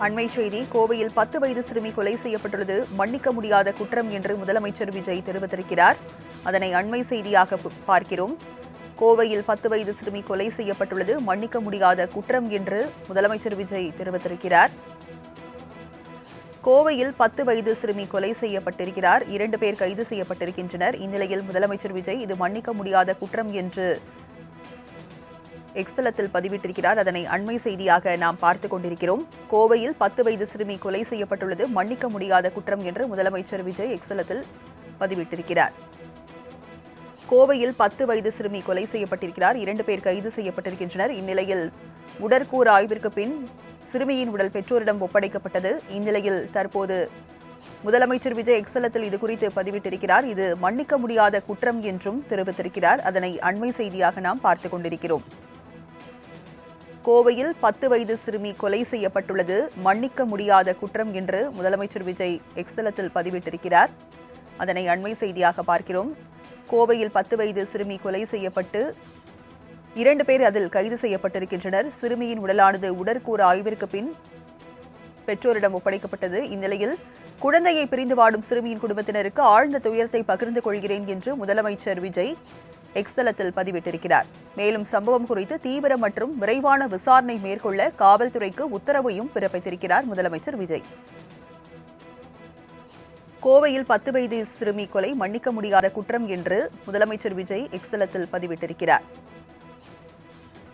அண்மை செய்தி கோவையில் 10 வயது சிறுமி கொலை செய்யப்பட்டுள்ளது மன்னிக்க முடியாத குற்றம் என்று முதலமைச்சர் விஜய் தெரிவித்திருக்கிறார். அதனை அண்மை செய்தியாக பார்க்கிறோம். கோவையில் 10 வயது சிறுமி கொலை செய்யப்பட்டுள்ளது மன்னிக்க முடியாத குற்றம் என்று முதலமைச்சர் விஜய் தெரிவித்திருக்கிறார். கோவையில் 10 வயது சிறுமி கொலை செய்யப்பட்டிருக்கிறார். 2 பேர் கைது செய்யப்பட்டிருக்கின்றனர். இந்நிலையில் முதலமைச்சர் விஜய் இது மன்னிக்க முடியாத குற்றம் என்று எக்ஸ்தலத்தில் பதிவிட்டிருக்கிறார். அதனை அண்மை செய்தியாக நாம் பார்த்துக் கொண்டிருக்கிறோம். கோவையில் 10 வயது சிறுமி கொலை செய்யப்பட்டுள்ளது மன்னிக்க முடியாத குற்றம் என்று முதலமைச்சர் விஜய் எக்ஸ்தலத்தில் பதிவிட்டிருக்கிறார். கோவையில் 10 வயது சிறுமி கொலை செய்யப்பட்டிருக்கிறார். 2 பேர் கைது செய்யப்பட்டிருக்கின்றனர். இந்நிலையில் உடற்கூறு ஆய்விற்கு பின் சிறுமியின் உடல் பெற்றோரிடம் ஒப்படைக்கப்பட்டது. இந்நிலையில் தற்போது முதலமைச்சர் விஜய் எக்ஸ்தலத்தில் இது குறித்து பதிவிட்டிருக்கிறார். இது மன்னிக்க முடியாத குற்றம் என்றும் தெரிவித்திருக்கிறார். அதனை அண்மை செய்தியாக நாம் பார்த்துக் கொண்டிருக்கிறோம். கோவையில் 10 வயது சிறுமி கொலை செய்யப்பட்டுள்ளது மன்னிக்க முடியாத குற்றம் என்று முதலமைச்சர் விஜய் எக்ஸ்தலத்தில் பதிவிட்டிருக்கிறார். அதனை அண்மை செய்தியாக பார்க்கிறோம். கோவையில் 10 வயது சிறுமி கொலை செய்யப்பட்டு 2 பேர் அதில் கைது செய்யப்பட்டிருக்கின்றனர். சிறுமியின் உடலானது உடற்கூறு ஆய்விற்கு பின் பெற்றோரிடம் ஒப்படைக்கப்பட்டது. இந்நிலையில் குழந்தையை பிரிந்து வாடும் சிறுமியின் குடும்பத்தினருக்கு ஆழ்ந்த துயரத்தை பகிர்ந்து கொள்கிறேன் என்று முதலமைச்சர் விஜய் எக்ஸ்தலத்தில் பதிவிட்டிருக்கிறார். மேலும் சம்பவம் குறித்து தீவிர மற்றும் விரைவான விசாரணை மேற்கொள்ள காவல்துறைக்கு உத்தரவையும் பிறப்பித்திருக்கிறார் முதலமைச்சர் விஜய். கோவையில் 10 வயது சிறுமி கொலை மன்னிக்க முடியாத குற்றம் என்று முதலமைச்சர் விஜய் எக்ஸ்தலத்தில் பதிவிட்டிருக்கிறார்.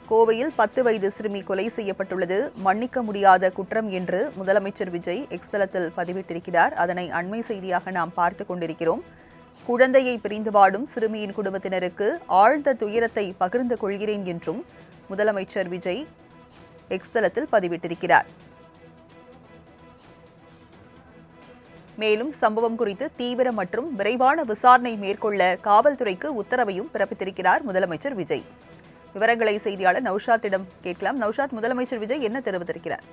கோவையில் 10 வயது சிறுமி கொலை செய்யப்பட்டுள்ளது மன்னிக்க முடியாத குற்றம் என்று முதலமைச்சர் விஜய் எக்ஸ்தலத்தில் பதிவிட்டிருக்கிறார். அதனை அண்மை செய்தியாக நாம் பார்த்துக் கொண்டிருக்கிறோம். குழந்தையை பிரிந்து வாடும் சிறுமியின் குடும்பத்தினருக்கு ஆழ்ந்த துயரத்தை பகிர்ந்து கொள்கிறேன் என்றும் முதலமைச்சர் விஜய் எக்ஸ்தலத்தில் பதிவிட்டிருக்கிறார். மேலும் சம்பவம் குறித்து தீவிர மற்றும் விரைவான விசாரணை மேற்கொள்ள காவல்துறைக்கு உத்தரவையும் பிறப்பித்திருக்கிறார் முதலமைச்சர் விஜய். விவரங்களை செய்தியாளர் நௌஷாத்திடம் கேட்கலாம். நௌஷாத், முதலமைச்சர் விஜய் என்ன தெரிவித்திருக்கிறார்?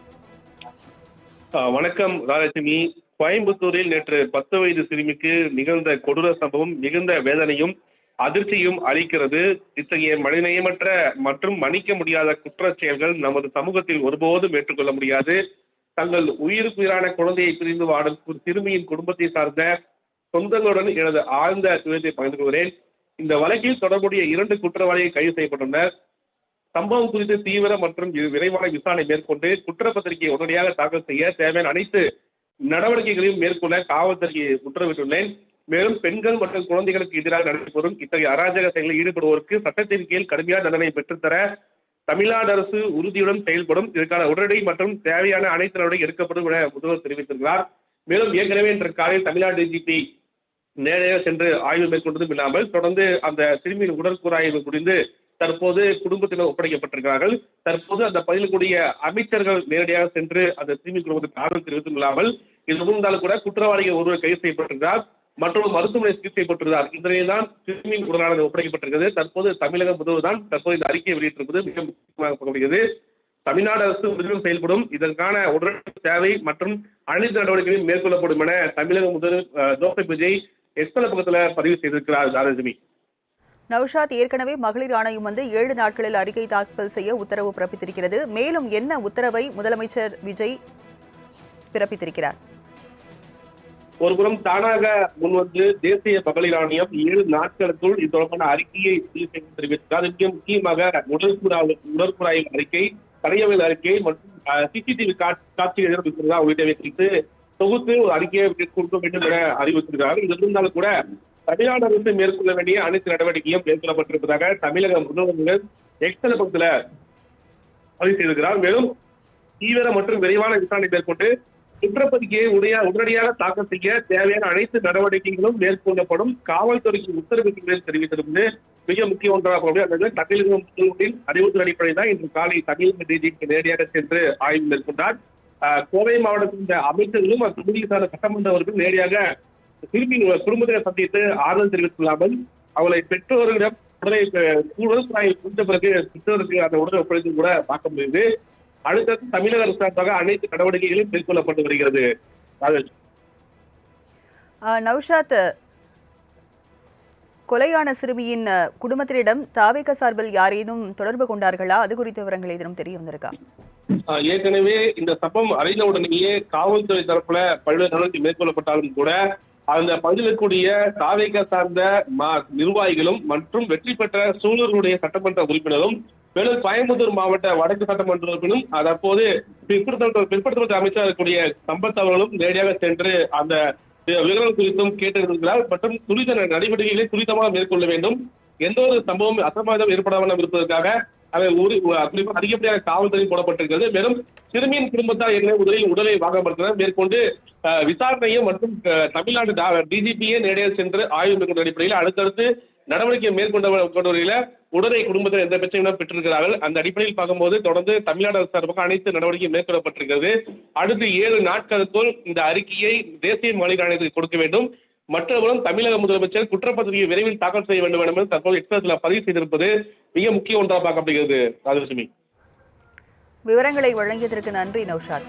வணக்கம் ராஜலட்சுமி. கோயம்புத்தூரில் நேற்று 10 வயது சிறுமிக்கு நிகழ்ந்த கொடூர சம்பவம் மிகுந்த வேதனையும் அதிர்ச்சியும் அளிக்கிறது. இத்தகைய மனிதநேயமற்ற மற்றும் மன்னிக்க முடியாத குற்றச் செயல்கள் நமது சமூகத்தில் ஒருபோதும் ஏற்றுக்கொள்ள முடியாது. தங்கள் உயிருக்குயிரான குழந்தையை பிரிந்து வாடும் சிறுமியின் குடும்பத்தை சார்ந்த சொந்தங்களுடன் எனது ஆழ்ந்த துயரத்தை பகிர்ந்து கொள்கிறேன். இந்த வழக்கில் தொடர்புடைய 2 குற்றவாளிகள் கைது செய்யப்பட்டுள்ளனர். சம்பவம் குறித்து தீவிர மற்றும் விரைவான விசாரணை மேற்கொண்டு குற்றப்பத்திரிகையை உடனடியாக தாக்கல் செய்ய தேவையான அனைத்து நடவடிக்கைகளையும் மேற்கொள்ள காவல்துறைக்கு உத்தரவிட்டுள்ளேன். மேலும் பெண்கள் மற்றும் குழந்தைகளுக்கு எதிராக நடைபெறும் இத்தகைய அராஜக செயல்களில் ஈடுபடுவோருக்கு சட்டத்தின் கீழ் கடுமையான தண்டனை பெற்றுத்தர தமிழ்நாடு அரசு உறுதியுடன் செயல்படும். இதற்கான உடனடி மற்றும் தேவையான அனைத்து நடவடிக்கை எடுக்கப்படும் என முதல்வர் தெரிவித்திருக்கிறார். மேலும் ஏற்கனவே இன்று காலையில் தமிழ்நாடு டிஜிபி நேரடியாக சென்று ஆய்வு மேற்கொண்டதும் இல்லாமல் தொடர்ந்து அந்த சிறுமியின் உடற்கூறு ஆய்வு முடிந்து தற்போது குடும்பத்தினர் ஒப்படைக்கப்பட்டிருக்கிறார்கள். தற்போது அந்த பகுதியிலுடைய அமைச்சர்கள் நேரடியாக சென்று அந்த சிறுமி குடும்பத்துக்கு ஆதரவு தெரிவித்தும் இல்லாமல் இது இருந்தாலும் கூட குற்றவாளிகள் ஒருவர் கைது செய்யப்பட்டிருக்கிறார், மற்றொரு மருத்துவமனை சிகிச்சை செய்யப்பட்டிருந்தார். இந்த நிலையில் தான் சிறுமியின் உடலானது ஒப்படைக்கப்பட்டிருக்கிறது. தற்போது தமிழக முதல்வர் தான் தற்போது இந்த அறிக்கையை வெளியிட்டிருப்பது மிக முக்கியமாக பார்க்கப்படுகிறது. தமிழ்நாடு அரசு உறுதியுடன் செயல்படும். இதற்கான உடனடி தேவை மற்றும் அனைத்து நடவடிக்கைகளும் மேற்கொள்ளப்படும் என தமிழக முதல்வர் ஜோசப் விஜய் எக்ஸ்தல பக்கத்தில் பதிவு செய்திருக்கிறார். ராஜலட்சுமி. நௌஷாத், ஏற்கனவே மகளிர் ஆணையம் 7 நாட்களில் அறிக்கை தாக்கல் செய்ய உத்தரவு பிறப்பித்திருக்கிறது. மேலும் என்ன உத்தரவை முதலமைச்சர் விஜய் பிறப்பித்திருக்கிறார்? ஒருபுறம் தானாக முன்வந்து தேசிய மகளிர் ஆணையம் 7 நாட்களுக்குள் இது தொடர்பான அறிக்கையை தெரிவித்தார். முக்கியமாக உடற்கூறாய்வு அறிக்கை, தடயவியல் அறிக்கை மற்றும் சிசிடிவி காட்சிகள் உள்ளிட்டவை குறித்து தொகுத்து ஒரு அறிக்கையை கொடுக்க வேண்டும் என அறிவித்திருக்கிறார். இது இருந்தாலும் கூட தமிழ்நாடு அரசு மேற்கொள்ள வேண்டிய அனைத்து நடவடிக்கையும் மேற்கொள்ளப்பட்டிருப்பதாக தமிழக முதல்வர் எக்ஸ்தல பக்கத்தில் பதிவு செய்திருக்கிறார். மேலும் தீவிர மற்றும் விரைவான விசாரணை மேற்கொண்டு குற்றப்பத்திரிகையை உடனடியாக தாக்கல் செய்ய தேவையான அனைத்து நடவடிக்கைகளும் மேற்கொள்ளப்படும். காவல்துறைக்கு உத்தரவிட்டு தெரிவித்திருப்பது மிக முக்கிய ஒன்றாக தமிழக முதல்வரின் அறிவுறுத்தல் அடிப்படையில் தான் இன்று காலை தமிழக டிஜிக்கு நேரடியாக சென்று ஆய்வு மேற்கொண்டார். கோவை மாவட்டத்தின் அமைச்சர்களும் தொகுதியில் சார்ந்த சட்டமன்ற உறுப்பினர் நேரடியாக திரும்பி குடும்பத்தை சந்தித்து ஆறுதல் தெரிவித்துள்ளாமல் அவளை பெற்றோர்களிடம் உடலை குறித்த பிறகு பெற்றோருக்கு அந்த உடலை ஒப்படைத்து கூட பார்க்க முடியுது. அடுத்தது தமிழக அரசு சார்பாக அனைத்து நடவடிக்கைகளும் மேற்கொள்ளப்பட்டு வருகிறது. நௌஷாத், கொலையான சிறுமியின் குடும்பத்தினரிடம் தாவேக சார்பில் யாரேனும் தொடர்பு கொண்டார்களா? அது குறித்த விவரங்கள் ஏதேனும் தெரிய வந்திருக்கா? ஏற்கனவே இந்த சம்பவம் அறிந்தவுடனேயே காவல்துறை தரப்புல பல்வேறு நடவடிக்கை மேற்கொள்ளப்பட்டாலும் கூட அந்த பகுதியிலுடைய தாவேக சார்ந்த நிர்வாகிகளும் மற்றும் வெற்றி பெற்ற சூலூருடைய சட்டமன்ற உறுப்பினரும் மேலும் கோயம்புத்தூர் மாவட்ட வடக்கு சட்டமன்ற உறுப்பினரும் அதற்போது பிற்படுத்தப்பட்ட அமைச்சர் இருக்கக்கூடிய சம்பத் அவர்களும் நேரடியாக சென்று அந்த விவரம் குறித்தும் கேட்டிருக்கிறார் மற்றும் துரித நடவடிக்கைகளை துரிதமாக மேற்கொள்ள வேண்டும். எந்த ஒரு சம்பவம் அசம்பாவிதம் ஏற்படாமல் இருப்பதற்காக அதிகப்படியான காவல்துறை போடப்பட்டிருக்கிறது. மேலும் சிறுமியின் குடும்பத்தார் ஏற்கனவே முதலில் உடலை வாங்க மறுத்தனர். மேற்கொண்டு விசாரணையும் மற்றும் தமிழ்நாடு டிஜிபியே நேரடியாக சென்று ஆய்வு மேற்கொண்ட அடிப்படையில் அடுத்தடுத்து நடவடிக்கை மேற்கொண்டவர்கள உடலை குடும்பத்தில் எந்த பிரச்சனையும் பெற்றிருக்கிறார்கள். அந்த அடிப்படையில் பார்க்கும்போது தொடர்ந்து தமிழ்நாடு அரசு சார்பாக அனைத்து நடவடிக்கையும் மேற்கொள்ளப்பட்டிருக்கிறது. அடுத்து 7 நாட்களுக்குள் இந்த அறிக்கையை தேசிய மகளிர் ஆணையத்துக்கு கொடுக்க வேண்டும். மற்றவர்களும் தமிழக முதலமைச்சர் குற்றப்பத்திரிகை விரைவில் தாக்கல் செய்ய வேண்டும் என்று தற்போது எக்ஸ்பிரஸ்ல பதிவு செய்திருப்பது மிக முக்கிய ஒன்றாக பார்க்கப்படுகிறது. ராஜலட்சுமி, விவரங்களை வழங்கியதற்கு நன்றி நௌஷாத்.